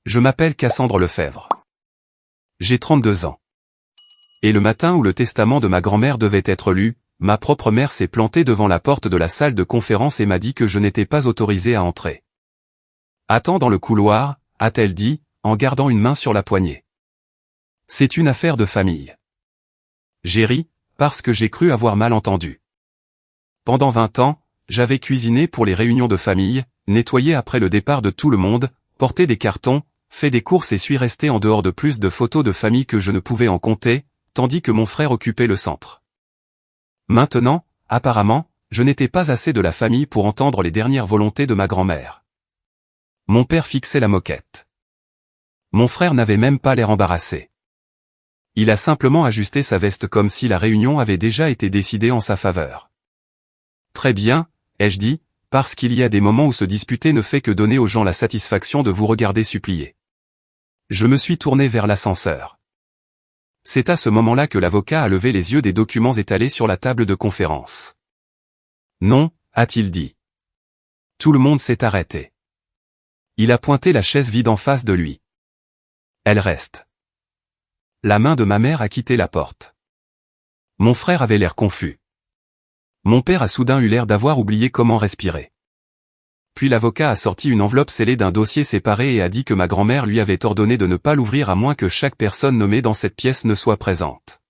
Je m'appelle Cassandre Lefebvre. J'ai 32 ans. Et le matin où le testament de ma grand-mère devait être lu, ma propre mère s'est plantée devant la porte de la salle de conférence et m'a dit que je n'étais pas autorisé à entrer. « Attends dans le couloir », a-t-elle dit, en gardant une main sur la poignée. « C'est une affaire de famille. » J'ai ri, parce que j'ai cru avoir mal entendu. Pendant 20 ans, j'avais cuisiné pour les réunions de famille, nettoyé après le départ de tout le monde, porté des cartons, fait des courses et suis resté en dehors de plus de photos de famille que je ne pouvais en compter, tandis que mon frère occupait le centre. Maintenant, apparemment, je n'étais pas assez de la famille pour entendre les dernières volontés de ma grand-mère. Mon père fixait la moquette. Mon frère n'avait même pas l'air embarrassé. Il a simplement ajusté sa veste comme si la réunion avait déjà été décidée en sa faveur. « Très bien », ai-je dit, parce qu'il y a des moments où se disputer ne fait que donner aux gens la satisfaction de vous regarder supplier. Je me suis tourné vers l'ascenseur. C'est à ce moment-là que l'avocat a levé les yeux des documents étalés sur la table de conférence. « Non », a-t-il dit. Tout le monde s'est arrêté. Il a pointé la chaise vide en face de lui. Elle reste. La main de ma mère a quitté la porte. Mon frère avait l'air confus. Mon père a soudain eu l'air d'avoir oublié comment respirer. Puis l'avocat a sorti une enveloppe scellée d'un dossier séparé et a dit que ma grand-mère lui avait ordonné de ne pas l'ouvrir à moins que chaque personne nommée dans cette pièce ne soit présente.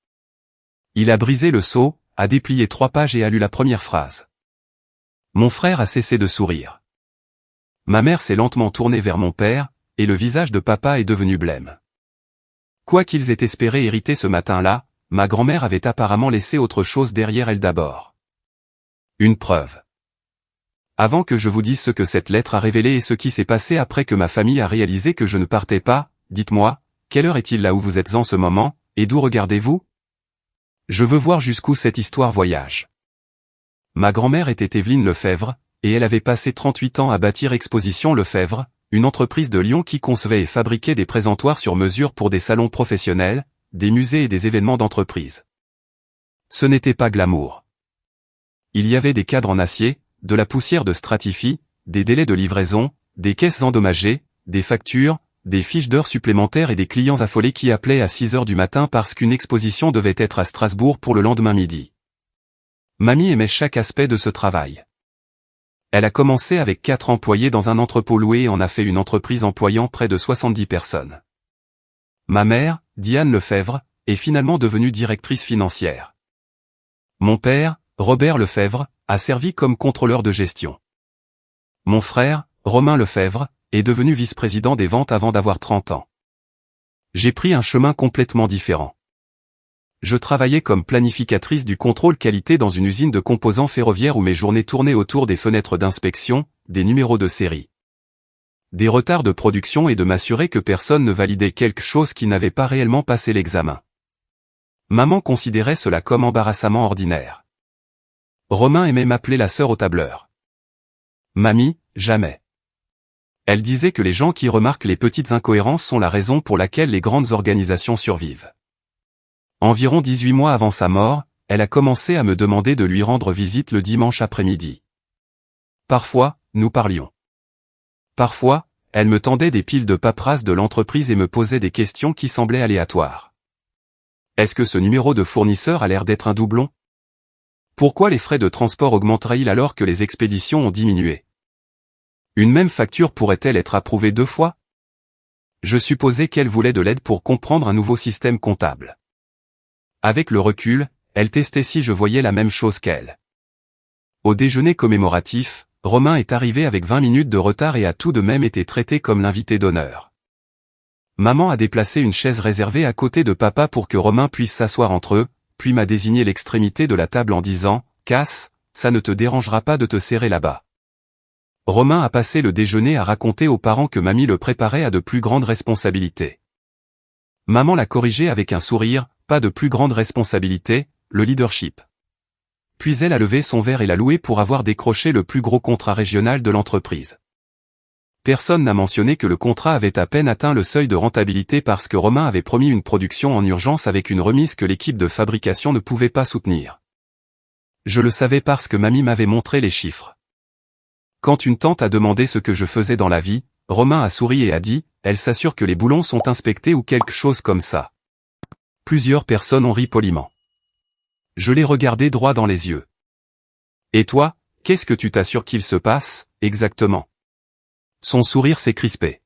Il a brisé le sceau, a déplié 3 pages et a lu la première phrase. Mon frère a cessé de sourire. Ma mère s'est lentement tournée vers mon père, et le visage de papa est devenu blême. Quoi qu'ils aient espéré hériter ce matin-là, ma grand-mère avait apparemment laissé autre chose derrière elle d'abord. Une preuve. Avant que je vous dise ce que cette lettre a révélé et ce qui s'est passé après que ma famille a réalisé que je ne partais pas, dites-moi, quelle heure est-il là où vous êtes en ce moment, et d'où regardez-vous? Je veux voir jusqu'où cette histoire voyage. Ma grand-mère était Évelyne Lefebvre, et elle avait passé 38 ans à bâtir Exposition Lefebvre, une entreprise de Lyon qui concevait et fabriquait des présentoirs sur mesure pour des salons professionnels, des musées et des événements d'entreprise. Ce n'était pas glamour. Il y avait des cadres en acier, de la poussière de Stratify, des délais de livraison, des caisses endommagées, des factures, des fiches d'heures supplémentaires et des clients affolés qui appelaient à 6 heures du matin parce qu'une exposition devait être à Strasbourg pour le lendemain midi. Mamie aimait chaque aspect de ce travail. Elle a commencé avec 4 employés dans un entrepôt loué et en a fait une entreprise employant près de 70 personnes. Ma mère, Diane Lefebvre, est finalement devenue directrice financière. Mon père, Robert Lefebvre, a servi comme contrôleur de gestion. Mon frère, Romain Lefebvre, est devenu vice-président des ventes avant d'avoir 30 ans. J'ai pris un chemin complètement différent. Je travaillais comme planificatrice du contrôle qualité dans une usine de composants ferroviaires où mes journées tournaient autour des fenêtres d'inspection, des numéros de série, des retards de production et de m'assurer que personne ne validait quelque chose qui n'avait pas réellement passé l'examen. Maman considérait cela comme embarrassamment ordinaire. Romain aimait m'appeler la sœur au tableur. Mamie, jamais. Elle disait que les gens qui remarquent les petites incohérences sont la raison pour laquelle les grandes organisations survivent. Environ 18 mois avant sa mort, elle a commencé à me demander de lui rendre visite le dimanche après-midi. Parfois, nous parlions. Parfois, elle me tendait des piles de paperasse de l'entreprise et me posait des questions qui semblaient aléatoires. Est-ce que ce numéro de fournisseur a l'air d'être un doublon? Pourquoi les frais de transport augmenteraient-ils alors que les expéditions ont diminué? Une même facture pourrait-elle être approuvée 2 fois? Je supposais qu'elle voulait de l'aide pour comprendre un nouveau système comptable. Avec le recul, elle testait si je voyais la même chose qu'elle. Au déjeuner commémoratif, Romain est arrivé avec 20 minutes de retard et a tout de même été traité comme l'invité d'honneur. Maman a déplacé une chaise réservée à côté de papa pour que Romain puisse s'asseoir entre eux, puis m'a désigné l'extrémité de la table en disant « Cass, ça ne te dérangera pas de te serrer là-bas ». Romain a passé le déjeuner à raconter aux parents que mamie le préparait à de plus grandes responsabilités. Maman l'a corrigé avec un sourire, pas de plus grande responsabilité, le leadership. Puis elle a levé son verre et l'a loué pour avoir décroché le plus gros contrat régional de l'entreprise. Personne n'a mentionné que le contrat avait à peine atteint le seuil de rentabilité parce que Romain avait promis une production en urgence avec une remise que l'équipe de fabrication ne pouvait pas soutenir. Je le savais parce que mamie m'avait montré les chiffres. Quand une tante a demandé ce que je faisais dans la vie, Romain a souri et a dit, elle s'assure que les boulons sont inspectés ou quelque chose comme ça. Plusieurs personnes ont ri poliment. Je l'ai regardé droit dans les yeux. Et toi, qu'est-ce que tu t'assures qu'il se passe, exactement? Son sourire s'est crispé.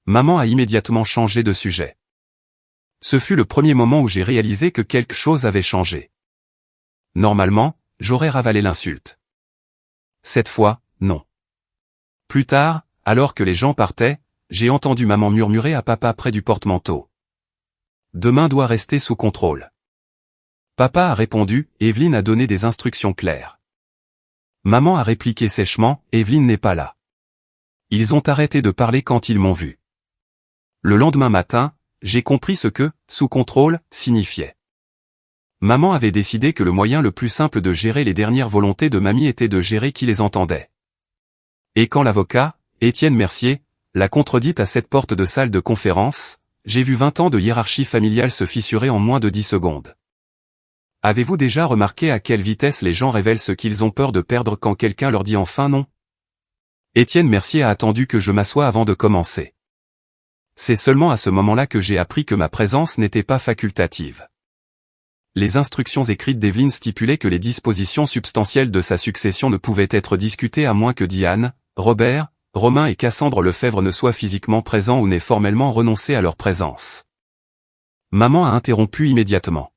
Maman a immédiatement changé de sujet. Ce fut le premier moment où j'ai réalisé que quelque chose avait changé. Normalement, j'aurais ravalé l'insulte. Cette fois, non. Plus tard, alors que les gens partaient, j'ai entendu maman murmurer à papa près du porte-manteau. Demain doit rester sous contrôle. Papa a répondu, Evelyne a donné des instructions claires. Maman a répliqué sèchement, Evelyne n'est pas là. Ils ont arrêté de parler quand ils m'ont vu. Le lendemain matin, j'ai compris ce que « sous contrôle » signifiait. Maman avait décidé que le moyen le plus simple de gérer les dernières volontés de mamie était de gérer qui les entendait. Et quand l'avocat, Étienne Mercier, l'a contredite à cette porte de salle de conférence, j'ai vu 20 ans de hiérarchie familiale se fissurer en moins de 10 secondes. Avez-vous déjà remarqué à quelle vitesse les gens révèlent ce qu'ils ont peur de perdre quand quelqu'un leur dit enfin non? Étienne Mercier a attendu que je m'assoie avant de commencer. C'est seulement à ce moment-là que j'ai appris que ma présence n'était pas facultative. Les instructions écrites d'Evelyne stipulaient que les dispositions substantielles de sa succession ne pouvaient être discutées à moins que Diane, Robert, Romain et Cassandre Lefebvre ne soient physiquement présents ou n'aient formellement renoncé à leur présence. Maman a interrompu immédiatement.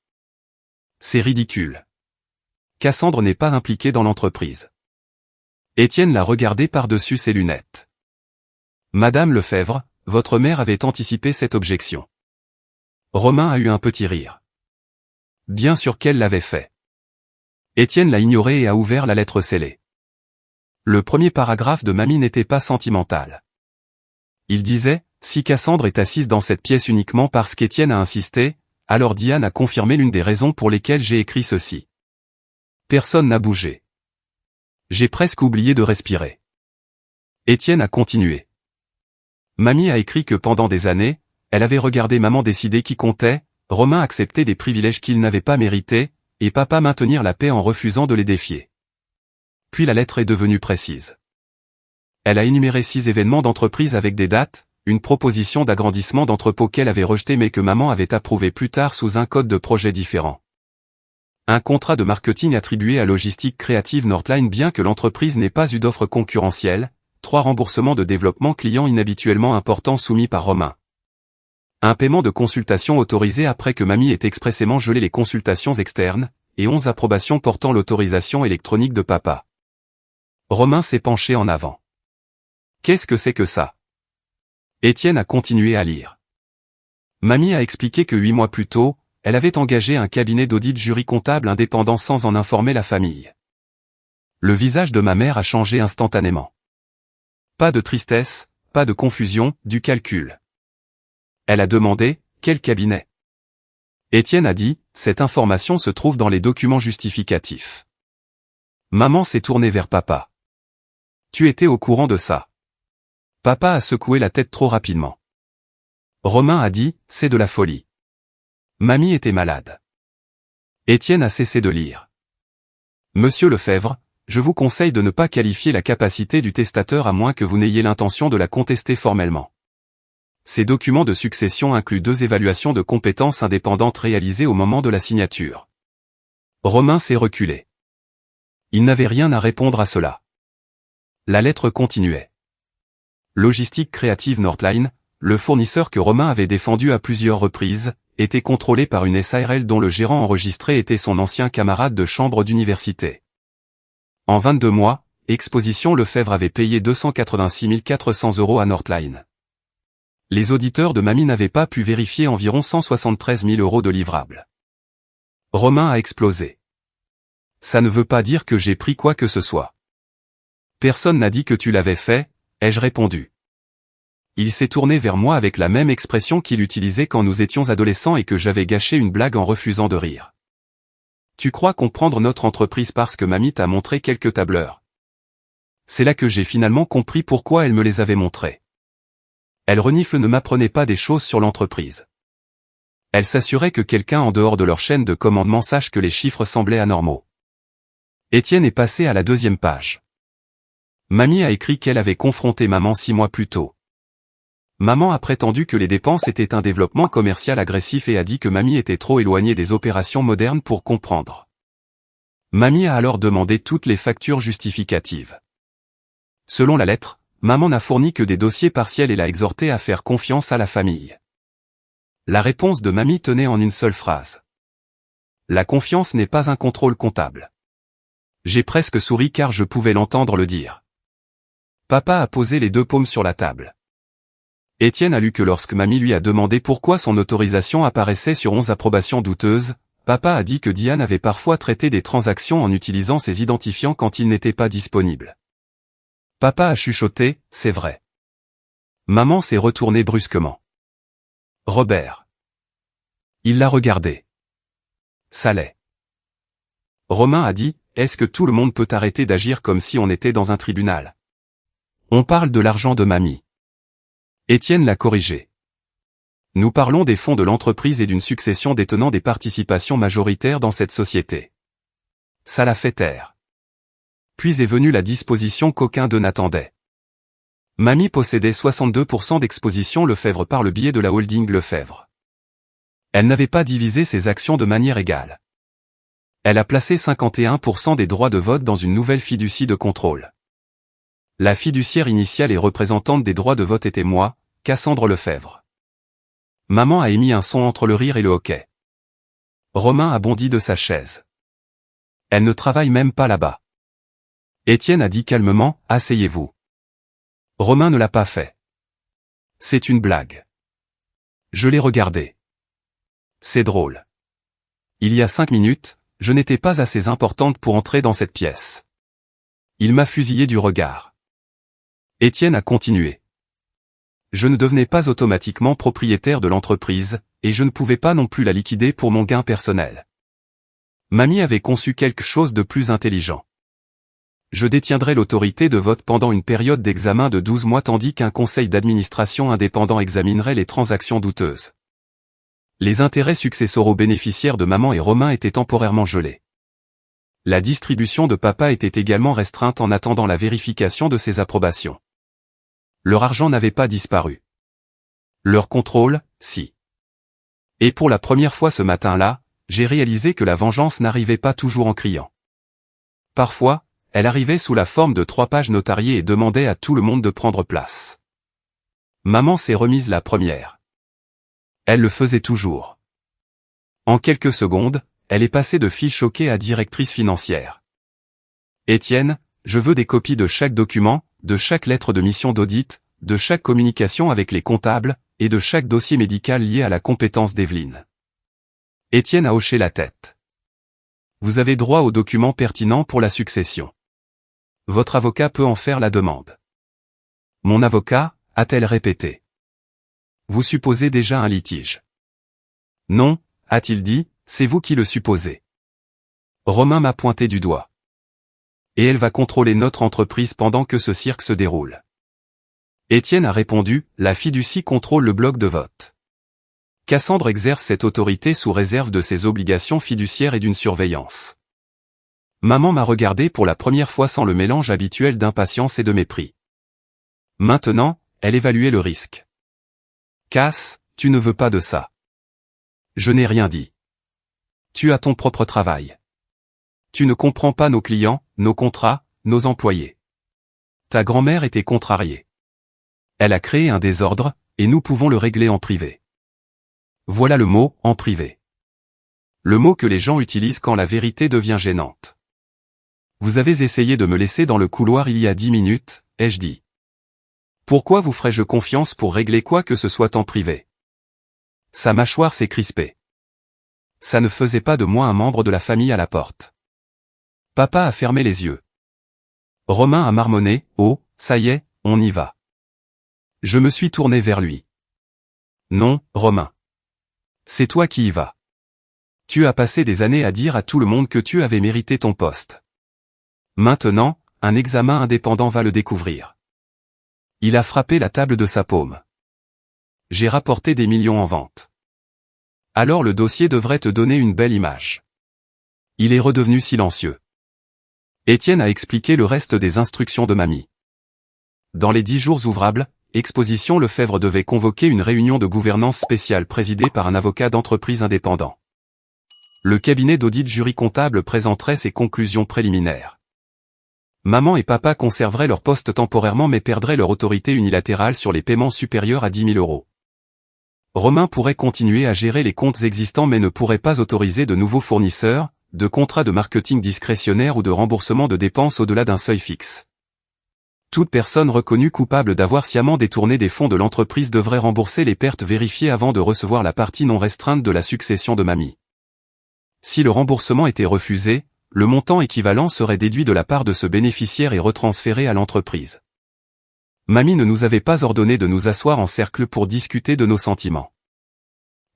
C'est ridicule. Cassandre n'est pas impliquée dans l'entreprise. Étienne l'a regardé par-dessus ses lunettes. Madame Lefebvre, votre mère avait anticipé cette objection. Romain a eu un petit rire. Bien sûr qu'elle l'avait fait. Étienne l'a ignoré et a ouvert la lettre scellée. Le premier paragraphe de mamie n'était pas sentimental. Il disait, si Cassandre est assise dans cette pièce uniquement parce qu'Étienne a insisté, alors Diane a confirmé l'une des raisons pour lesquelles j'ai écrit ceci. Personne n'a bougé. J'ai presque oublié de respirer. Étienne a continué. Mamie a écrit que pendant des années, elle avait regardé maman décider qui comptait, Romain accepter des privilèges qu'il n'avait pas mérités, et papa maintenir la paix en refusant de les défier. Puis la lettre est devenue précise. Elle a énuméré 6 événements d'entreprise avec des dates, une proposition d'agrandissement d'entrepôt qu'elle avait rejetée mais que maman avait approuvé plus tard sous un code de projet différent. Un contrat de marketing attribué à Logistique Créative Northline bien que l'entreprise n'ait pas eu d'offre concurrentielle, 3 remboursements de développement client inhabituellement importants soumis par Romain. Un paiement de consultation autorisé après que mamie ait expressément gelé les consultations externes, et 11 approbations portant l'autorisation électronique de papa. Romain s'est penché en avant. Qu'est-ce que c'est que ça? Étienne a continué à lire. Mamie a expliqué que 8 mois plus tôt, elle avait engagé un cabinet d'audit jury comptable indépendant sans en informer la famille. Le visage de ma mère a changé instantanément. Pas de tristesse, pas de confusion, du calcul. Elle a demandé, quel cabinet? Étienne a dit, cette information se trouve dans les documents justificatifs. Maman s'est tournée vers papa. Tu étais au courant de ça? Papa a secoué la tête trop rapidement. Romain a dit, c'est de la folie. Mamie était malade. Étienne a cessé de lire. Monsieur Lefebvre, je vous conseille de ne pas qualifier la capacité du testateur à moins que vous n'ayez l'intention de la contester formellement. Ces documents de succession incluent 2 évaluations de compétences indépendantes réalisées au moment de la signature. Romain s'est reculé. Il n'avait rien à répondre à cela. La lettre continuait. Logistique Créative Northline, le fournisseur que Romain avait défendu à plusieurs reprises, était contrôlé par une SARL dont le gérant enregistré était son ancien camarade de chambre d'université. En 22 mois, Exposition Lefebvre avait payé 286 400 € à Northline. Les auditeurs de mamie n'avaient pas pu vérifier environ 173 000 € de livrables. Romain a explosé. Ça ne veut pas dire que j'ai pris quoi que ce soit. Personne n'a dit que tu l'avais fait, ai-je répondu. Il s'est tourné vers moi avec la même expression qu'il utilisait quand nous étions adolescents et que j'avais gâché une blague en refusant de rire. Tu crois comprendre notre entreprise parce que mamie t'a montré quelques tableurs. C'est là que j'ai finalement compris pourquoi elle me les avait montrés. Elle renifle ne m'apprenait pas des choses sur l'entreprise. Elle s'assurait que quelqu'un en dehors de leur chaîne de commandement sache que les chiffres semblaient anormaux. Étienne est passé à la 2e page. Mamie a écrit qu'elle avait confronté maman 6 mois plus tôt. Maman a prétendu que les dépenses étaient un développement commercial agressif et a dit que mamie était trop éloignée des opérations modernes pour comprendre. Mamie a alors demandé toutes les factures justificatives. Selon la lettre, maman n'a fourni que des dossiers partiels et l'a exhorté à faire confiance à la famille. La réponse de mamie tenait en une seule phrase. La confiance n'est pas un contrôle comptable. J'ai presque souri car je pouvais l'entendre le dire. Papa a posé les 2 paumes sur la table. Étienne a lu que lorsque mamie lui a demandé pourquoi son autorisation apparaissait sur 11 approbations douteuses, papa a dit que Diane avait parfois traité des transactions en utilisant ses identifiants quand il n'était pas disponible. Papa a chuchoté, c'est vrai. Maman s'est retournée brusquement. Robert. Il l'a regardé. Ça l'est. Romain a dit, est-ce que tout le monde peut arrêter d'agir comme si on était dans un tribunal? On parle de l'argent de mamie. Étienne l'a corrigé. Nous parlons des fonds de l'entreprise et d'une succession détenant des participations majoritaires dans cette société. Ça l'a fait taire. Puis est venue la disposition qu'aucun d'eux n'attendait. Mamie possédait 62% d'Exposition Lefebvre par le biais de la holding Lefebvre. Elle n'avait pas divisé ses actions de manière égale. Elle a placé 51% des droits de vote dans une nouvelle fiducie de contrôle. La fiduciaire initiale et représentante des droits de vote était moi, Cassandre Lefebvre. Maman a émis un son entre le rire et le hoquet. Romain a bondi de sa chaise. Elle ne travaille même pas là-bas. Étienne a dit calmement, asseyez-vous. Romain ne l'a pas fait. C'est une blague. Je l'ai regardé. C'est drôle. Il y a 5 minutes, je n'étais pas assez importante pour entrer dans cette pièce. Il m'a fusillé du regard. Étienne a continué. Je ne devenais pas automatiquement propriétaire de l'entreprise, et je ne pouvais pas non plus la liquider pour mon gain personnel. Mamie avait conçu quelque chose de plus intelligent. Je détiendrais l'autorité de vote pendant une période d'examen de 12 mois tandis qu'un conseil d'administration indépendant examinerait les transactions douteuses. Les intérêts successoraux bénéficiaires de maman et Romain étaient temporairement gelés. La distribution de papa était également restreinte en attendant la vérification de ses approbations. Leur argent n'avait pas disparu. Leur contrôle, si. Et pour la première fois ce matin-là, j'ai réalisé que la vengeance n'arrivait pas toujours en criant. Parfois, elle arrivait sous la forme de 3 pages notariées et demandait à tout le monde de prendre place. Maman s'est remise la première. Elle le faisait toujours. En quelques secondes, elle est passée de fille choquée à directrice financière. Étienne, je veux des copies de chaque document, de chaque lettre de mission d'audit, de chaque communication avec les comptables, et de chaque dossier médical lié à la compétence d'Evelyne. Étienne a hoché la tête. Vous avez droit aux documents pertinents pour la succession. Votre avocat peut en faire la demande. Mon avocat, a-t-elle répété. Vous supposez déjà un litige. Non, a-t-il dit, c'est vous qui le supposez. Romain m'a pointé du doigt. Et elle va contrôler notre entreprise pendant que ce cirque se déroule. Étienne a répondu, la fiducie contrôle le bloc de vote. Cassandre exerce cette autorité sous réserve de ses obligations fiduciaires et d'une surveillance. Maman m'a regardé pour la première fois sans le mélange habituel d'impatience et de mépris. Maintenant, elle évaluait le risque. Cass, tu ne veux pas de ça. Je n'ai rien dit. Tu as ton propre travail. Tu ne comprends pas nos clients, nos contrats, nos employés. Ta grand-mère était contrariée. Elle a créé un désordre, et nous pouvons le régler en privé. Voilà le mot, en privé. Le mot que les gens utilisent quand la vérité devient gênante. Vous avez essayé de me laisser dans le couloir il y a 10 minutes, ai-je dit. Pourquoi vous ferais-je confiance pour régler quoi que ce soit en privé? Sa mâchoire s'est crispée. Ça ne faisait pas de moi un membre de la famille à la porte. Papa a fermé les yeux. Romain a marmonné, oh, ça y est, on y va. Je me suis tourné vers lui. Non, Romain. C'est toi qui y vas. Tu as passé des années à dire à tout le monde que tu avais mérité ton poste. Maintenant, un examen indépendant va le découvrir. Il a frappé la table de sa paume. J'ai rapporté des millions en vente. Alors le dossier devrait te donner une belle image. Il est redevenu silencieux. Étienne a expliqué le reste des instructions de mamie. Dans les 10 jours ouvrables, Exposition Lefebvre devait convoquer une réunion de gouvernance spéciale présidée par un avocat d'entreprise indépendant. Le cabinet d'audit jury comptable présenterait ses conclusions préliminaires. Maman et papa conserveraient leur poste temporairement mais perdraient leur autorité unilatérale sur les paiements supérieurs à 10 000 €. Romain pourrait continuer à gérer les comptes existants mais ne pourrait pas autoriser de nouveaux fournisseurs, de contrats de marketing discrétionnaire ou de remboursement de dépenses au-delà d'un seuil fixe. Toute personne reconnue coupable d'avoir sciemment détourné des fonds de l'entreprise devrait rembourser les pertes vérifiées avant de recevoir la partie non restreinte de la succession de mamie. Si le remboursement était refusé, le montant équivalent serait déduit de la part de ce bénéficiaire et retransféré à l'entreprise. Mamie ne nous avait pas ordonné de nous asseoir en cercle pour discuter de nos sentiments.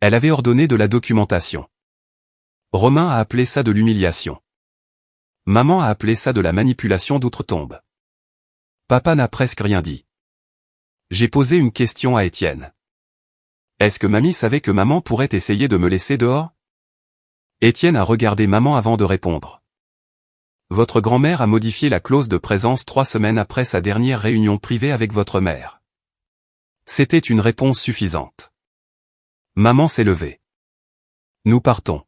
Elle avait ordonné de la documentation. Romain a appelé ça de l'humiliation. Maman a appelé ça de la manipulation d'outre-tombe. Papa n'a presque rien dit. J'ai posé une question à Étienne. Est-ce que mamie savait que maman pourrait essayer de me laisser dehors? Étienne a regardé maman avant de répondre. Votre grand-mère a modifié la clause de présence 3 semaines après sa dernière réunion privée avec votre mère. C'était une réponse suffisante. Maman s'est levée. Nous partons.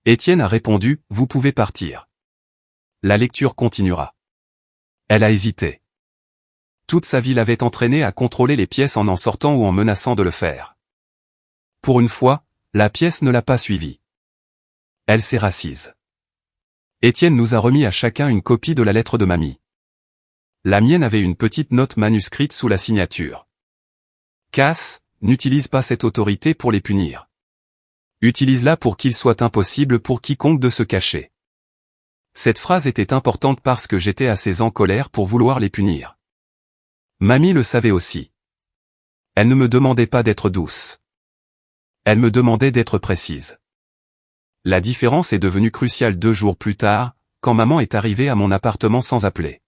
Étienne a répondu, vous pouvez partir. La lecture continuera. Elle a hésité. Toute sa vie l'avait entraînée à contrôler les pièces en sortant ou en menaçant de le faire. Pour une fois, la pièce ne l'a pas suivie. Elle s'est rassise. Étienne nous a remis à chacun une copie de la lettre de mamie. La mienne avait une petite note manuscrite sous la signature. Cass, n'utilise pas cette autorité pour les punir. Utilise-la pour qu'il soit impossible pour quiconque de se cacher. Cette phrase était importante parce que j'étais assez en colère pour vouloir les punir. Mamie le savait aussi. Elle ne me demandait pas d'être douce. Elle me demandait d'être précise. La différence est devenue cruciale 2 jours plus tard, quand maman est arrivée à mon appartement sans appeler.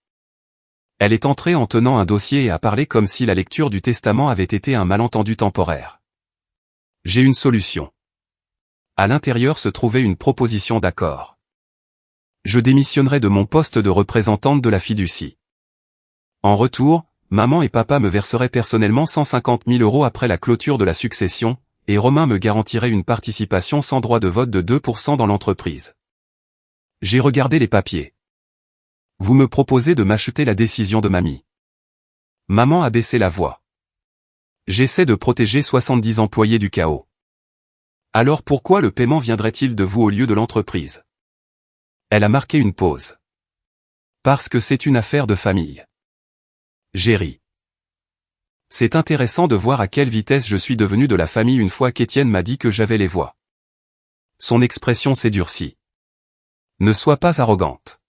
Elle est entrée en tenant un dossier et a parlé comme si la lecture du testament avait été un malentendu temporaire. J'ai une solution. À l'intérieur se trouvait une proposition d'accord. Je démissionnerai de mon poste de représentante de la fiducie. En retour, maman et papa me verseraient personnellement 150 000 € après la clôture de la succession, et Romain me garantirait une participation sans droit de vote de 2% dans l'entreprise. J'ai regardé les papiers. Vous me proposez de m'acheter la décision de mamie. Maman a baissé la voix. J'essaie de protéger 70 employés du chaos. Alors pourquoi le paiement viendrait-il de vous au lieu de l'entreprise? Elle a marqué une pause. Parce que c'est une affaire de famille. J'ai ri. C'est intéressant de voir à quelle vitesse je suis devenu de la famille une fois qu'Étienne m'a dit que j'avais les voix. Son expression s'est durcie. Ne sois pas arrogante.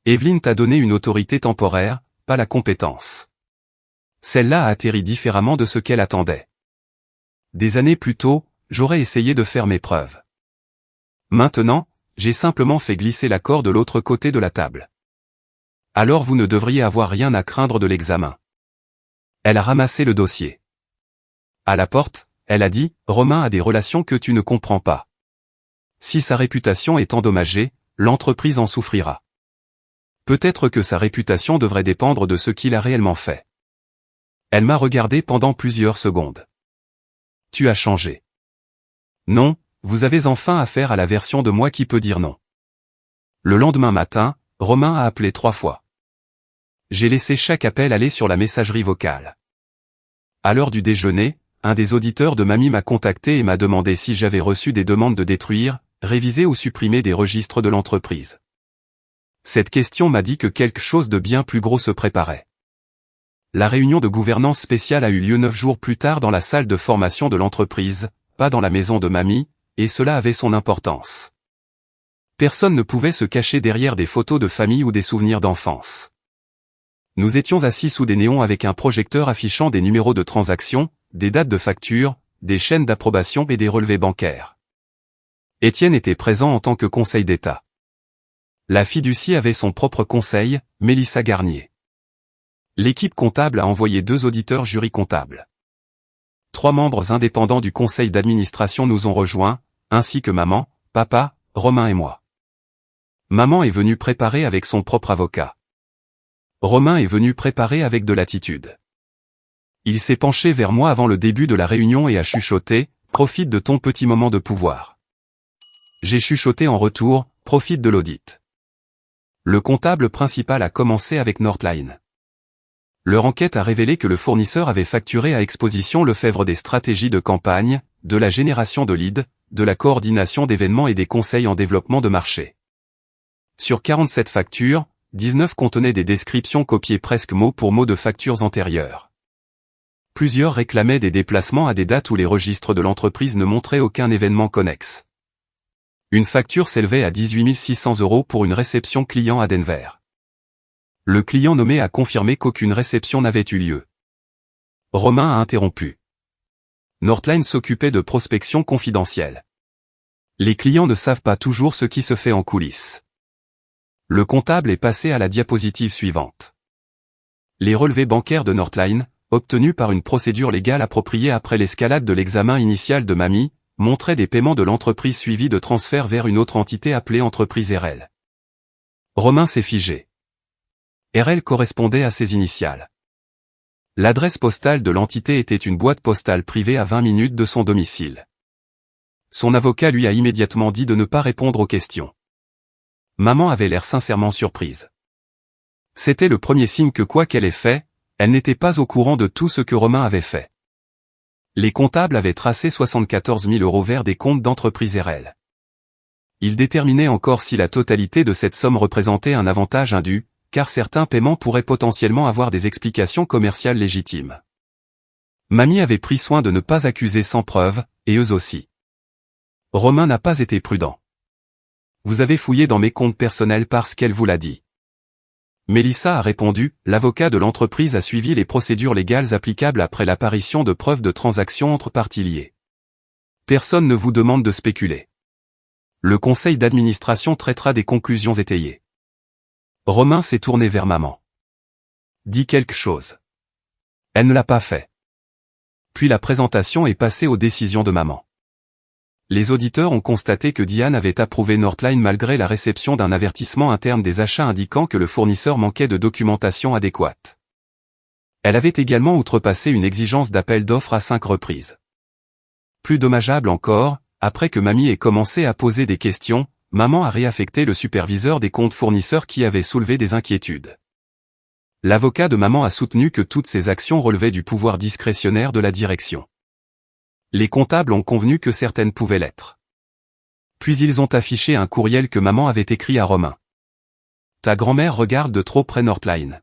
Evelyne t'a donné une autorité temporaire, pas la compétence. Celle-là a atterri différemment de ce qu'elle attendait. Des années plus tôt, j'aurais essayé de faire mes preuves. Maintenant, j'ai simplement fait glisser l'accord de l'autre côté de la table. Alors vous ne devriez avoir rien à craindre de l'examen. Elle a ramassé le dossier. À la porte, elle a dit, Romain a des relations que tu ne comprends pas. Si sa réputation est endommagée, l'entreprise en souffrira. Peut-être que sa réputation devrait dépendre de ce qu'il a réellement fait. Elle m'a regardé pendant plusieurs secondes. Tu as changé. Non, vous avez enfin affaire à la version de moi qui peut dire non. Le lendemain matin, Romain a appelé 3 fois. J'ai laissé chaque appel aller sur la messagerie vocale. À l'heure du déjeuner, un des auditeurs de mamie m'a contacté et m'a demandé si j'avais reçu des demandes de détruire, réviser ou supprimer des registres de l'entreprise. Cette question m'a dit que quelque chose de bien plus gros se préparait. La réunion de gouvernance spéciale a eu lieu 9 jours plus tard dans la salle de formation de l'entreprise, pas dans la maison de mamie, et cela avait son importance. Personne ne pouvait se cacher derrière des photos de famille ou des souvenirs d'enfance. Nous étions assis sous des néons avec un projecteur affichant des numéros de transaction, des dates de facture, des chaînes d'approbation et des relevés bancaires. Étienne était présent en tant que conseil d'État. La fiducie avait son propre conseil, Mélissa Garnier. L'équipe comptable a envoyé 2 auditeurs jury comptable. 3 membres indépendants du conseil d'administration nous ont rejoints, ainsi que maman, papa, Romain et moi. Maman est venue préparer avec son propre avocat. Romain est venu préparé avec de l'attitude. Il s'est penché vers moi avant le début de la réunion et a chuchoté, « Profite de ton petit moment de pouvoir ». J'ai chuchoté en retour, « Profite de l'audit ». Le comptable principal a commencé avec Northline. Leur enquête a révélé que le fournisseur avait facturé à Exposition Lefebvre des stratégies de campagne, de la génération de leads, de la coordination d'événements et des conseils en développement de marché. Sur 47 factures, 19 contenaient des descriptions copiées presque mot pour mot de factures antérieures. Plusieurs réclamaient des déplacements à des dates où les registres de l'entreprise ne montraient aucun événement connexe. Une facture s'élevait à 18 600 € pour une réception client à Denver. Le client nommé a confirmé qu'aucune réception n'avait eu lieu. Romain a interrompu. Northline s'occupait de prospection confidentielle. Les clients ne savent pas toujours ce qui se fait en coulisses. Le comptable est passé à la diapositive suivante. Les relevés bancaires de Northline, obtenus par une procédure légale appropriée après l'escalade de l'examen initial de Mamie, montraient des paiements de l'entreprise suivis de transferts vers une autre entité appelée Entreprise RL. Romain s'est figé. RL correspondait à ses initiales. L'adresse postale de l'entité était une boîte postale privée à 20 minutes de son domicile. Son avocat lui a immédiatement dit de ne pas répondre aux questions. Maman avait l'air sincèrement surprise. C'était le premier signe que quoi qu'elle ait fait, elle n'était pas au courant de tout ce que Romain avait fait. Les comptables avaient tracé 74 000 € vers des comptes d'entreprise RL. Ils déterminaient encore si la totalité de cette somme représentait un avantage indu, car certains paiements pourraient potentiellement avoir des explications commerciales légitimes. Mamie avait pris soin de ne pas accuser sans preuve, et eux aussi. Romain n'a pas été prudent. Vous avez fouillé dans mes comptes personnels parce qu'elle vous l'a dit. Mélissa a répondu, l'avocat de l'entreprise a suivi les procédures légales applicables après l'apparition de preuves de transactions entre parties liées. Personne ne vous demande de spéculer. Le conseil d'administration traitera des conclusions étayées. Romain s'est tourné vers maman. Dis quelque chose. Elle ne l'a pas fait. Puis la présentation est passée aux décisions de maman. Les auditeurs ont constaté que Diane avait approuvé Northline malgré la réception d'un avertissement interne des achats indiquant que le fournisseur manquait de documentation adéquate. Elle avait également outrepassé une exigence d'appel d'offres à 5 reprises. Plus dommageable encore, après que Mamie ait commencé à poser des questions, maman a réaffecté le superviseur des comptes fournisseurs qui avait soulevé des inquiétudes. L'avocat de maman a soutenu que toutes ces actions relevaient du pouvoir discrétionnaire de la direction. Les comptables ont convenu que certaines pouvaient l'être. Puis ils ont affiché un courriel que maman avait écrit à Romain. Ta grand-mère regarde de trop près Northline.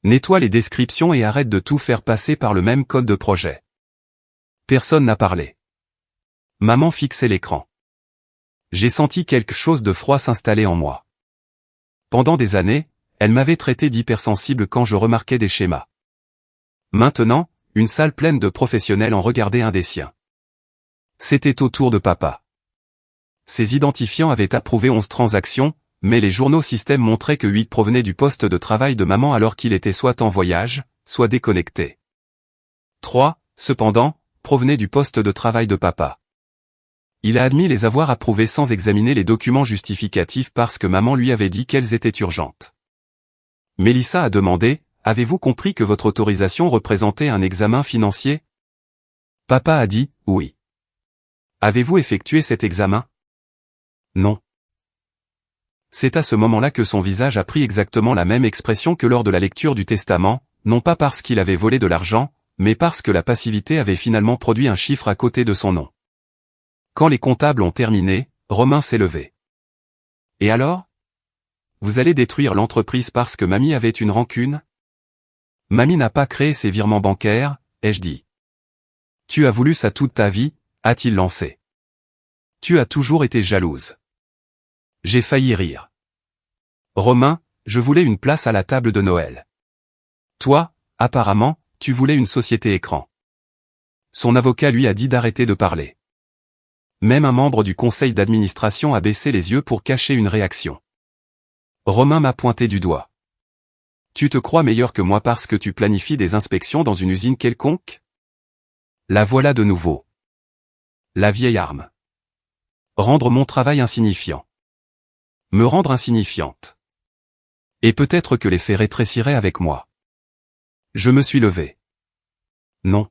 Nettoie les descriptions et arrête de tout faire passer par le même code de projet. Personne n'a parlé. Maman fixait l'écran. J'ai senti quelque chose de froid s'installer en moi. Pendant des années, elle m'avait traité d'hypersensible quand je remarquais des schémas. Maintenant, une salle pleine de professionnels en regardait un des siens. C'était au tour de papa. Ses identifiants avaient approuvé 11 transactions, mais les journaux système montraient que 8 provenaient du poste de travail de maman alors qu'il était soit en voyage, soit déconnecté. 3, cependant, provenaient du poste de travail de papa. Il a admis les avoir approuvés sans examiner les documents justificatifs parce que maman lui avait dit qu'elles étaient urgentes. Mélissa a demandé, avez-vous compris que votre autorisation représentait un examen financier? Papa a dit, oui. Avez-vous effectué cet examen? Non. C'est à ce moment-là que son visage a pris exactement la même expression que lors de la lecture du testament, non pas parce qu'il avait volé de l'argent, mais parce que la passivité avait finalement produit un chiffre à côté de son nom. Quand les comptables ont terminé, Romain s'est levé. Et alors? Vous allez détruire l'entreprise parce que Mamie avait une rancune? Mamie n'a pas créé ces virements bancaires, ai-je dit. Tu as voulu ça toute ta vie, a-t-il lancé. Tu as toujours été jalouse. J'ai failli rire. Romain, je voulais une place à la table de Noël. Toi, apparemment, tu voulais une société écran. Son avocat lui a dit d'arrêter de parler. Même un membre du conseil d'administration a baissé les yeux pour cacher une réaction. Romain m'a pointé du doigt. Tu te crois meilleur que moi parce que tu planifies des inspections dans une usine quelconque? La voilà de nouveau. La vieille arme. Rendre mon travail insignifiant. Me rendre insignifiante. Et peut-être que les faits rétréciraient avec moi. Je me suis levé. Non.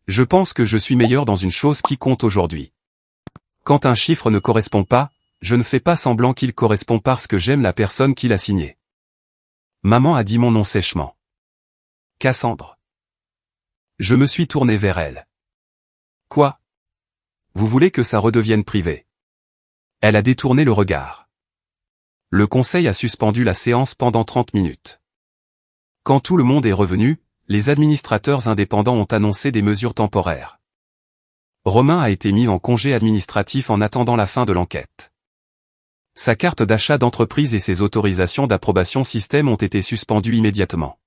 Je pense que je suis meilleur dans une chose qui compte aujourd'hui. Quand un chiffre ne correspond pas, je ne fais pas semblant qu'il correspond parce que j'aime la personne qui l'a signé. Maman a dit mon nom sèchement. Cassandre. Je me suis tourné vers elle. Quoi? Vous voulez que ça redevienne privé? Elle a détourné le regard. Le conseil a suspendu la séance pendant 30 minutes. Quand tout le monde est revenu, les administrateurs indépendants ont annoncé des mesures temporaires. Romain a été mis en congé administratif en attendant la fin de l'enquête. Sa carte d'achat d'entreprise et ses autorisations d'approbation système ont été suspendues immédiatement.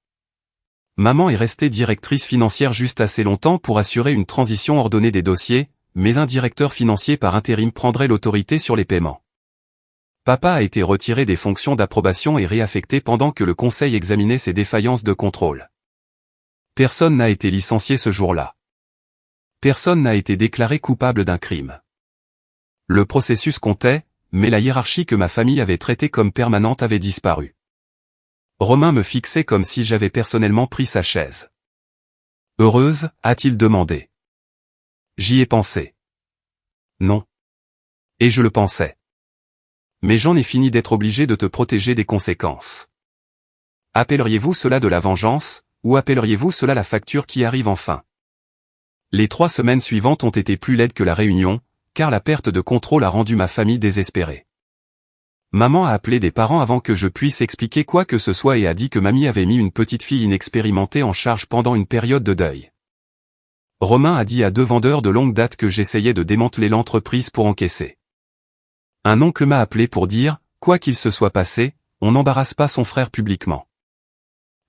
Maman est restée directrice financière juste assez longtemps pour assurer une transition ordonnée des dossiers, mais un directeur financier par intérim prendrait l'autorité sur les paiements. Papa a été retiré des fonctions d'approbation et réaffecté pendant que le conseil examinait ses défaillances de contrôle. Personne n'a été licencié ce jour-là. Personne n'a été déclaré coupable d'un crime. Le processus comptait, mais la hiérarchie que ma famille avait traitée comme permanente avait disparu. Romain me fixait comme si j'avais personnellement pris sa chaise. Heureuse, a-t-il demandé. J'y ai pensé. Non. Et je le pensais. Mais j'en ai fini d'être obligé de te protéger des conséquences. Appelleriez-vous cela de la vengeance, ou appelleriez-vous cela la facture qui arrive enfin? Les 3 semaines suivantes ont été plus laides que la réunion, car la perte de contrôle a rendu ma famille désespérée. Maman a appelé des parents avant que je puisse expliquer quoi que ce soit et a dit que mamie avait mis une petite fille inexpérimentée en charge pendant une période de deuil. Romain a dit à 2 vendeurs de longue date que j'essayais de démanteler l'entreprise pour encaisser. Un oncle m'a appelé pour dire, quoi qu'il se soit passé, on n'embarrasse pas son frère publiquement.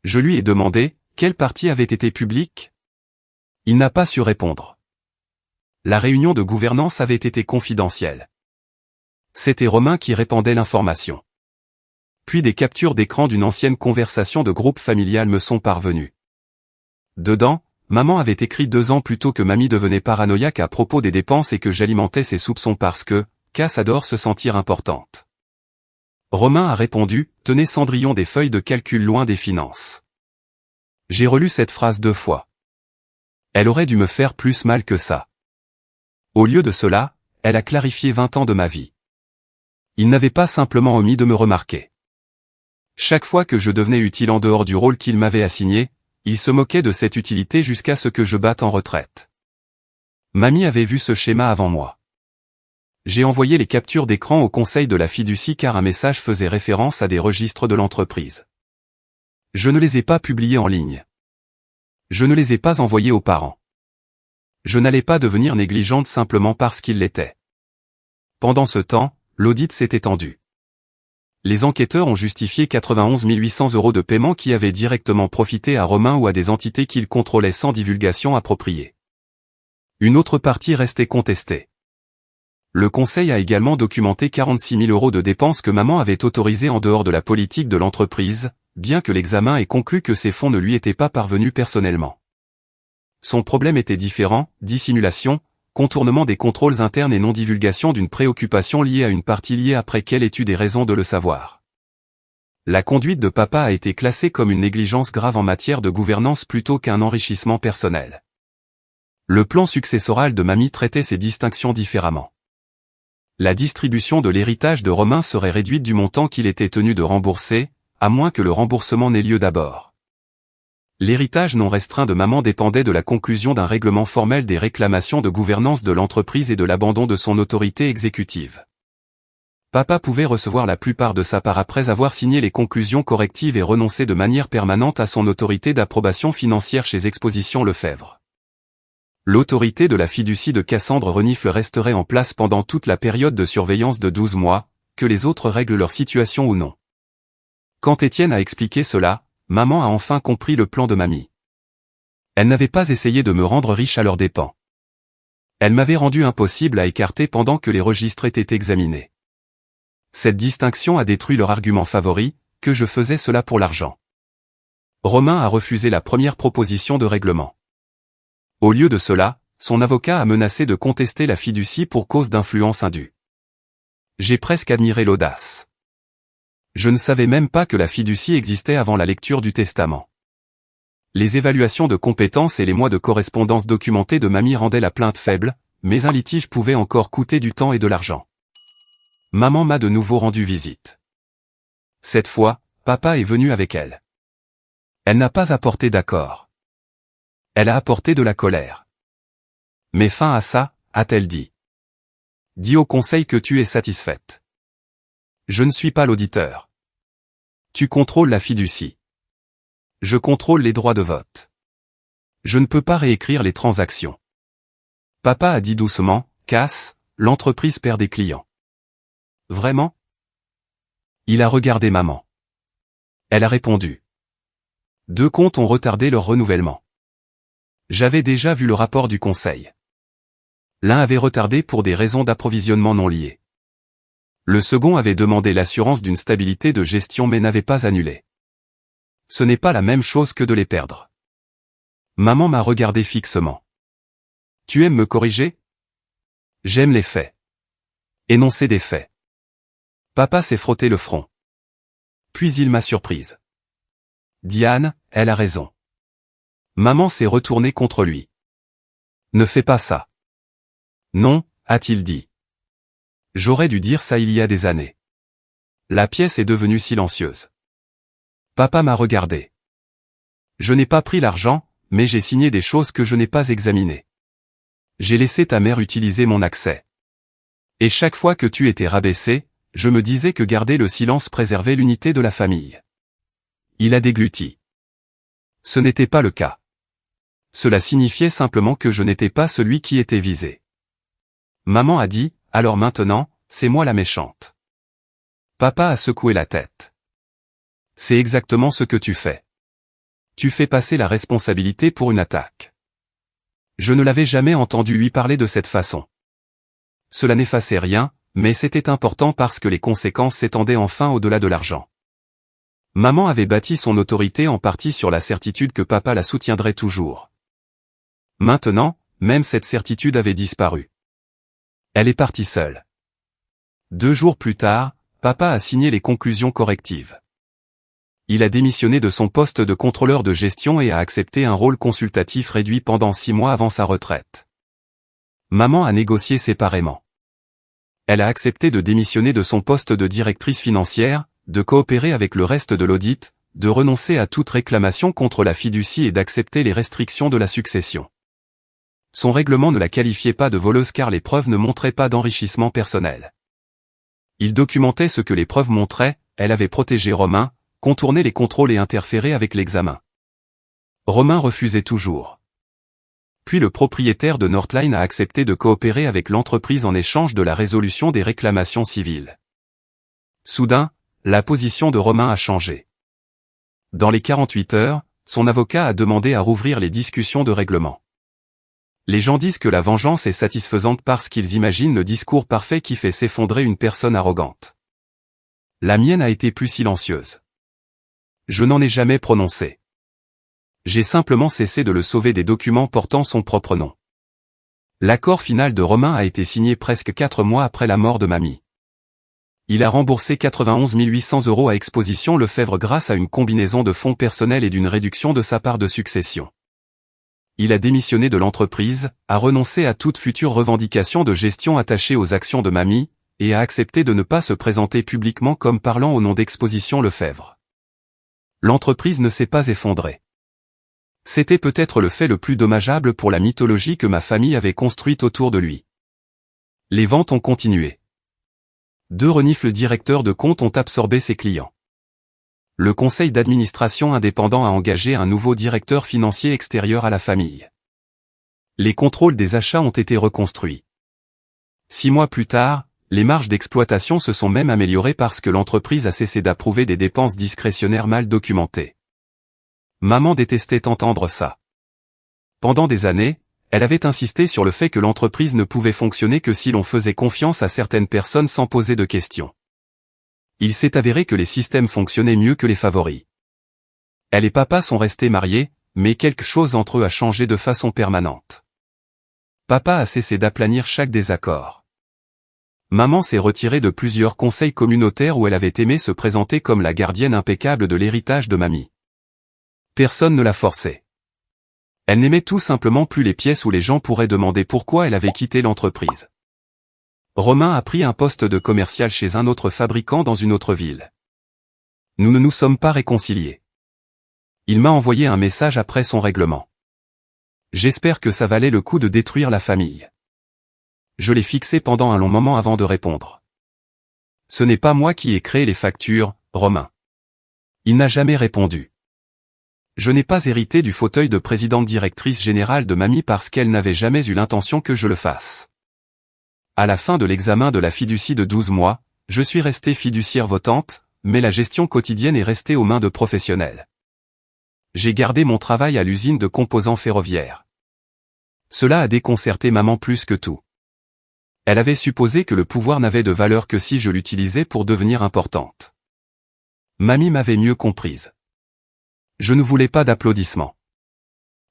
Je lui ai demandé, quelle partie avait été publique? Il n'a pas su répondre. La réunion de gouvernance avait été confidentielle. C'était Romain qui répandait l'information. Puis des captures d'écran d'une ancienne conversation de groupe familial me sont parvenues. Dedans, maman avait écrit 2 ans plus tôt que mamie devenait paranoïaque à propos des dépenses et que j'alimentais ses soupçons parce que, Cass adore se sentir importante. Romain a répondu, tenez Cendrillon des feuilles de calcul loin des finances. J'ai relu cette phrase 2 fois. Elle aurait dû me faire plus mal que ça. Au lieu de cela, elle a clarifié 20 ans de ma vie. Il n'avait pas simplement omis de me remarquer. Chaque fois que je devenais utile en dehors du rôle qu'il m'avait assigné, il se moquait de cette utilité jusqu'à ce que je batte en retraite. Mamie avait vu ce schéma avant moi. J'ai envoyé les captures d'écran au conseil de la fiducie car un message faisait référence à des registres de l'entreprise. Je ne les ai pas publiés en ligne. Je ne les ai pas envoyés aux parents. Je n'allais pas devenir négligente simplement parce qu'ils l'étaient. Pendant ce temps, l'audit s'est étendu. Les enquêteurs ont justifié 91 800 € de paiement qui avaient directement profité à Romain ou à des entités qu'il contrôlait sans divulgation appropriée. Une autre partie restait contestée. Le conseil a également documenté 46 000 € de dépenses que maman avait autorisées en dehors de la politique de l'entreprise, bien que l'examen ait conclu que ces fonds ne lui étaient pas parvenus personnellement. Son problème était différent, dissimulation, contournement des contrôles internes et non-divulgation d'une préoccupation liée à une partie liée après quelle étude et raison de le savoir. La conduite de papa a été classée comme une négligence grave en matière de gouvernance plutôt qu'un enrichissement personnel. Le plan successoral de mamie traitait ces distinctions différemment. La distribution de l'héritage de Romain serait réduite du montant qu'il était tenu de rembourser, à moins que le remboursement n'ait lieu d'abord. L'héritage non restreint de maman dépendait de la conclusion d'un règlement formel des réclamations de gouvernance de l'entreprise et de l'abandon de son autorité exécutive. Papa pouvait recevoir la plupart de sa part après avoir signé les conclusions correctives et renoncer de manière permanente à son autorité d'approbation financière chez Expositions Lefebvre. L'autorité de la fiducie de Cassandre Renifle resterait en place pendant toute la période de surveillance de 12 mois, que les autres règlent leur situation ou non. Quand Étienne a expliqué cela, maman a enfin compris le plan de mamie. Elle n'avait pas essayé de me rendre riche à leurs dépens. Elle m'avait rendu impossible à écarter pendant que les registres étaient examinés. Cette distinction a détruit leur argument favori, que je faisais cela pour l'argent. Romain a refusé la première proposition de règlement. Au lieu de cela, son avocat a menacé de contester la fiducie pour cause d'influence indue. J'ai presque admiré l'audace. Je ne savais même pas que la fiducie existait avant la lecture du testament. Les évaluations de compétences et les mois de correspondance documentée de mamie rendaient la plainte faible, mais un litige pouvait encore coûter du temps et de l'argent. Maman m'a de nouveau rendu visite. Cette fois, papa est venu avec elle. Elle n'a pas apporté d'accord. Elle a apporté de la colère. Mets fin à ça, a-t-elle dit. Dis au conseil que tu es satisfaite. Je ne suis pas l'auditeur. Tu contrôles la fiducie. Je contrôle les droits de vote. Je ne peux pas réécrire les transactions. Papa a dit doucement, Cass, l'entreprise perd des clients. Vraiment? Il a regardé maman. Elle a répondu. 2 comptes ont retardé leur renouvellement. J'avais déjà vu le rapport du conseil. L'un avait retardé pour des raisons d'approvisionnement non liées. Le second avait demandé l'assurance d'une stabilité de gestion mais n'avait pas annulé. Ce n'est pas la même chose que de les perdre. Maman m'a regardé fixement. Tu aimes me corriger? J'aime les faits. Énoncer des faits. Papa s'est frotté le front. Puis il m'a surprise. Diane, elle a raison. Maman s'est retournée contre lui. Ne fais pas ça. Non, a-t-il dit. J'aurais dû dire ça il y a des années. La pièce est devenue silencieuse. Papa m'a regardé. Je n'ai pas pris l'argent, mais j'ai signé des choses que je n'ai pas examinées. J'ai laissé ta mère utiliser mon accès. Et chaque fois que tu étais rabaissé, je me disais que garder le silence préservait l'unité de la famille. Il a dégluti. Ce n'était pas le cas. Cela signifiait simplement que je n'étais pas celui qui était visé. Maman a dit, alors maintenant, c'est moi la méchante. Papa a secoué la tête. C'est exactement ce que tu fais. Tu fais passer la responsabilité pour une attaque. Je ne l'avais jamais entendu lui parler de cette façon. Cela n'effaçait rien, mais c'était important parce que les conséquences s'étendaient enfin au-delà de l'argent. Maman avait bâti son autorité en partie sur la certitude que papa la soutiendrait toujours. Maintenant, même cette certitude avait disparu. Elle est partie seule. 2 jours plus tard, papa a signé les conclusions correctives. Il a démissionné de son poste de contrôleur de gestion et a accepté un rôle consultatif réduit pendant 6 mois avant sa retraite. Maman a négocié séparément. Elle a accepté de démissionner de son poste de directrice financière, de coopérer avec le reste de l'audit, de renoncer à toute réclamation contre la fiducie et d'accepter les restrictions de la succession. Son règlement ne la qualifiait pas de voleuse car les preuves ne montraient pas d'enrichissement personnel. Il documentait ce que les preuves montraient, elle avait protégé Romain, contourné les contrôles et interféré avec l'examen. Romain refusait toujours. Puis le propriétaire de Northline a accepté de coopérer avec l'entreprise en échange de la résolution des réclamations civiles. Soudain, la position de Romain a changé. Dans les 48 heures, son avocat a demandé à rouvrir les discussions de règlement. Les gens disent que la vengeance est satisfaisante parce qu'ils imaginent le discours parfait qui fait s'effondrer une personne arrogante. La mienne a été plus silencieuse. Je n'en ai jamais prononcé. J'ai simplement cessé de le sauver des documents portant son propre nom. L'accord final de Romain a été signé presque 4 mois après la mort de mamie. Il a remboursé 91 800 € à Exposition Lefebvre grâce à une combinaison de fonds personnels et d'une réduction de sa part de succession. Il a démissionné de l'entreprise, a renoncé à toute future revendication de gestion attachée aux actions de mamie, et a accepté de ne pas se présenter publiquement comme parlant au nom d'Exposition Lefebvre. L'entreprise ne s'est pas effondrée. C'était peut-être le fait le plus dommageable pour la mythologie que ma famille avait construite autour de lui. Les ventes ont continué. 2 renifles directeurs de compte ont absorbé ses clients. Le conseil d'administration indépendant a engagé un nouveau directeur financier extérieur à la famille. Les contrôles des achats ont été reconstruits. 6 mois plus tard, les marges d'exploitation se sont même améliorées parce que l'entreprise a cessé d'approuver des dépenses discrétionnaires mal documentées. Maman détestait entendre ça. Pendant des années, elle avait insisté sur le fait que l'entreprise ne pouvait fonctionner que si l'on faisait confiance à certaines personnes sans poser de questions. Il s'est avéré que les systèmes fonctionnaient mieux que les favoris. Elle et papa sont restés mariés, mais quelque chose entre eux a changé de façon permanente. Papa a cessé d'aplanir chaque désaccord. Maman s'est retirée de plusieurs conseils communautaires où elle avait aimé se présenter comme la gardienne impeccable de l'héritage de mamie. Personne ne la forçait. Elle n'aimait tout simplement plus les pièces où les gens pourraient demander pourquoi elle avait quitté l'entreprise. Romain a pris un poste de commercial chez un autre fabricant dans une autre ville. Nous ne nous sommes pas réconciliés. Il m'a envoyé un message après son règlement. J'espère que ça valait le coup de détruire la famille. Je l'ai fixé pendant un long moment avant de répondre. Ce n'est pas moi qui ai créé les factures, Romain. Il n'a jamais répondu. Je n'ai pas hérité du fauteuil de présidente directrice générale de mamie parce qu'elle n'avait jamais eu l'intention que je le fasse. À la fin de l'examen de la fiducie de 12 mois, je suis resté fiduciaire votante, mais la gestion quotidienne est restée aux mains de professionnels. J'ai gardé mon travail à l'usine de composants ferroviaires. Cela a déconcerté maman plus que tout. Elle avait supposé que le pouvoir n'avait de valeur que si je l'utilisais pour devenir importante. Mamie m'avait mieux comprise. Je ne voulais pas d'applaudissements.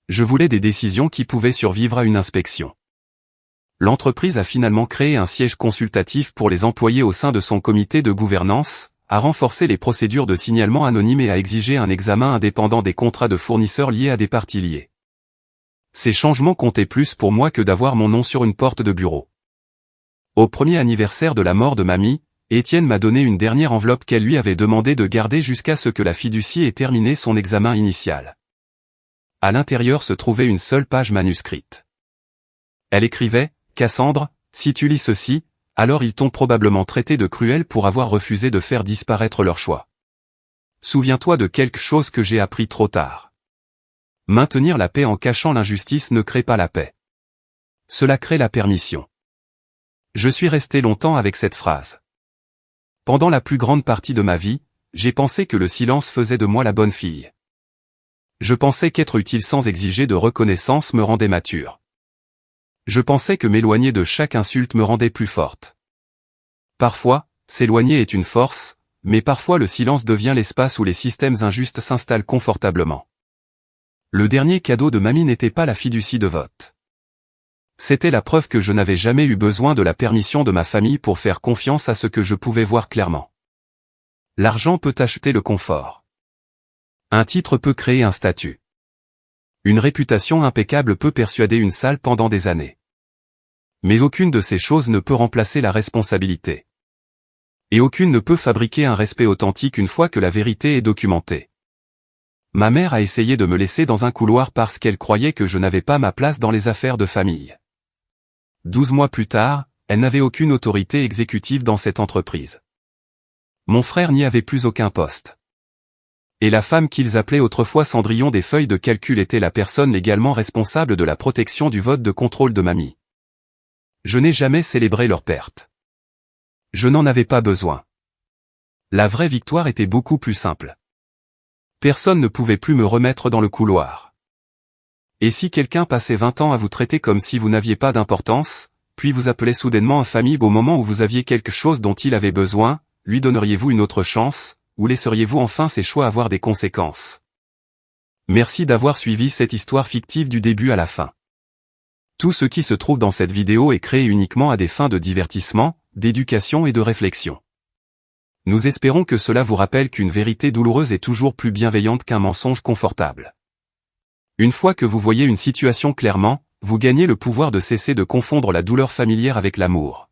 Je voulais des décisions qui pouvaient survivre à une inspection. L'entreprise a finalement créé un siège consultatif pour les employés au sein de son comité de gouvernance, a renforcé les procédures de signalement anonyme et a exigé un examen indépendant des contrats de fournisseurs liés à des parties liées. Ces changements comptaient plus pour moi que d'avoir mon nom sur une porte de bureau. Au premier anniversaire de la mort de mamie, Étienne m'a donné une dernière enveloppe qu'elle lui avait demandé de garder jusqu'à ce que la fiducie ait terminé son examen initial. À l'intérieur se trouvait une seule page manuscrite. Elle écrivait « Cassandre, si tu lis ceci, alors ils t'ont probablement traité de cruel pour avoir refusé de faire disparaître leur choix. Souviens-toi de quelque chose que j'ai appris trop tard. Maintenir la paix en cachant l'injustice ne crée pas la paix. Cela crée la permission. » Je suis resté longtemps avec cette phrase. Pendant la plus grande partie de ma vie, j'ai pensé que le silence faisait de moi la bonne fille. Je pensais qu'être utile sans exiger de reconnaissance me rendait mature. Je pensais que m'éloigner de chaque insulte me rendait plus forte. Parfois, s'éloigner est une force, mais parfois le silence devient l'espace où les systèmes injustes s'installent confortablement. Le dernier cadeau de mamie n'était pas la fiducie de vote. C'était la preuve que je n'avais jamais eu besoin de la permission de ma famille pour faire confiance à ce que je pouvais voir clairement. L'argent peut acheter le confort. Un titre peut créer un statut. Une réputation impeccable peut persuader une salle pendant des années. Mais aucune de ces choses ne peut remplacer la responsabilité. Et aucune ne peut fabriquer un respect authentique une fois que la vérité est documentée. Ma mère a essayé de me laisser dans un couloir parce qu'elle croyait que je n'avais pas ma place dans les affaires de famille. 12 mois plus tard, elle n'avait aucune autorité exécutive dans cette entreprise. Mon frère n'y avait plus aucun poste. Et la femme qu'ils appelaient autrefois Cendrillon des feuilles de calcul était la personne légalement responsable de la protection du vote de contrôle de mamie. Je n'ai jamais célébré leur perte. Je n'en avais pas besoin. La vraie victoire était beaucoup plus simple. Personne ne pouvait plus me remettre dans le couloir. Et si quelqu'un passait 20 ans à vous traiter comme si vous n'aviez pas d'importance, puis vous appelait soudainement infamie au moment où vous aviez quelque chose dont il avait besoin, lui donneriez-vous une autre chance, ou laisseriez-vous enfin ces choix avoir des conséquences? Merci d'avoir suivi cette histoire fictive du début à la fin. Tout ce qui se trouve dans cette vidéo est créé uniquement à des fins de divertissement, d'éducation et de réflexion. Nous espérons que cela vous rappelle qu'une vérité douloureuse est toujours plus bienveillante qu'un mensonge confortable. Une fois que vous voyez une situation clairement, vous gagnez le pouvoir de cesser de confondre la douleur familière avec l'amour.